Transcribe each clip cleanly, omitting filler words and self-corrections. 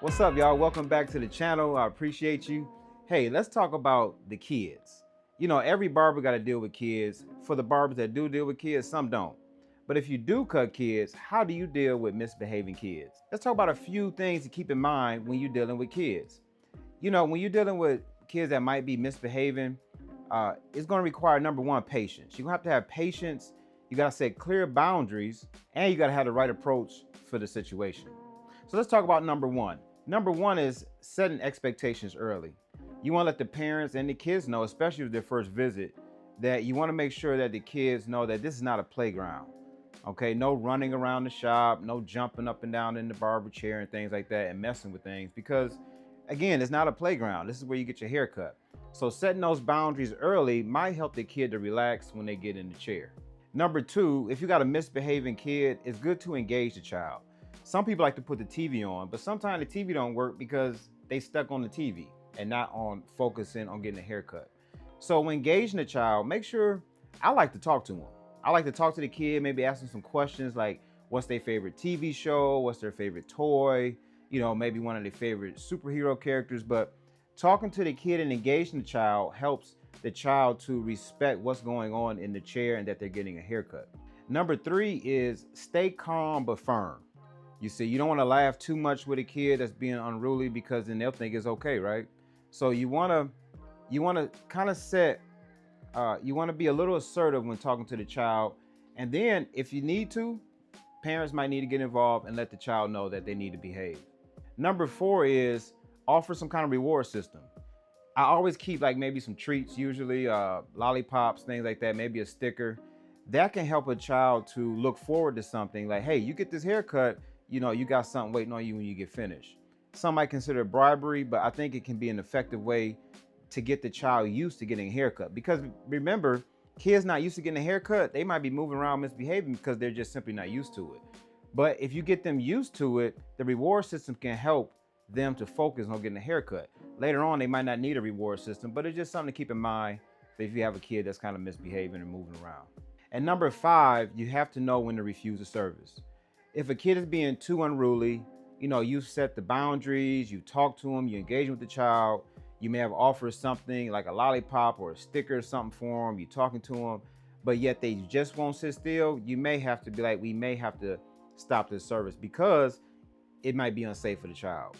What's up, y'all? Welcome back to the channel. I appreciate you. Hey, let's talk about the kids. You know, every barber got to deal with kids. For the barbers that do deal with kids, some don't. But if you do cut kids, how do you deal with misbehaving kids? Let's talk about a few things to keep in mind when you're dealing with kids. You know, when you're dealing with kids that might be misbehaving, it's going to require, number one, patience. You're going to have patience. You got to set clear boundaries, and you got to have the right approach for the situation. So let's talk about number one. Number one is setting expectations early. You want to let the parents and the kids know, especially with their first visit, that you want to make sure that the kids know that this is not a playground. Okay, no running around the shop, no jumping up and down in the barber chair and things like that and messing with things, because again, it's not a playground. This is where you get your hair cut. So setting those boundaries early might help the kid to relax when they get in the chair. Number two, if you got a misbehaving kid, it's good to engage the child. Some people like to put the TV on, but sometimes the TV don't work because they stuck on the TV and not on focusing on getting a haircut. So when engaging the child, make sure, I like to talk to them. I like to talk to the kid, maybe ask them some questions like what's their favorite TV show, what's their favorite toy, you know, maybe one of their favorite superhero characters. But talking to the kid and engaging the child helps the child to respect what's going on in the chair and that they're getting a haircut. Number three is stay calm but firm. You see, you don't want to laugh too much with a kid that's being unruly, because then they'll think it's okay, right? So you want to kind of set, you want to be a little assertive when talking to the child. And then if you need to, parents might need to get involved and let the child know that they need to behave. Number four is offer some kind of reward system. I always keep like maybe some treats, usually lollipops, things like that, maybe a sticker. That can help a child to look forward to something like, hey, you get this haircut, you know, you got something waiting on you when you get finished. Some might consider it bribery, but I think it can be an effective way to get the child used to getting a haircut. Because remember, kids not used to getting a haircut, they might be moving around misbehaving because they're just simply not used to it. But if you get them used to it, the reward system can help them to focus on getting a haircut. Later on, they might not need a reward system, but it's just something to keep in mind if you have a kid that's kind of misbehaving and moving around. And number five, you have to know when to refuse a service. If a kid is being too unruly, you know, you set the boundaries, you talk to them, you engage with the child, you may have offered something like a lollipop or a sticker or something for them, you're talking to them, but yet they just won't sit still, you may have to be like, we may have to stop this service because it might be unsafe for the child.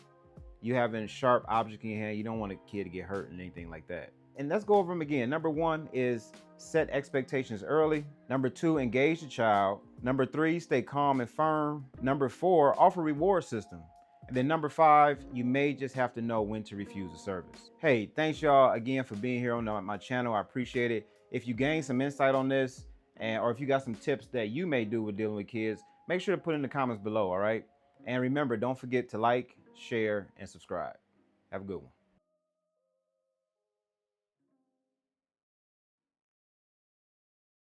You having sharp object in your hand, you don't want a kid to get hurt and anything like that. And let's go over them again. Number one is set expectations early. Number two, engage the child. Number three, stay calm and firm. Number four, offer reward system. And then number five, you may just have to know when to refuse a service. Hey, thanks y'all again for being here on my channel. I appreciate it. If you gained some insight on this, or if you got some tips that you may do with dealing with kids, make sure to put in the comments below, all right? And remember, don't forget to like, share, and subscribe. Have a good one.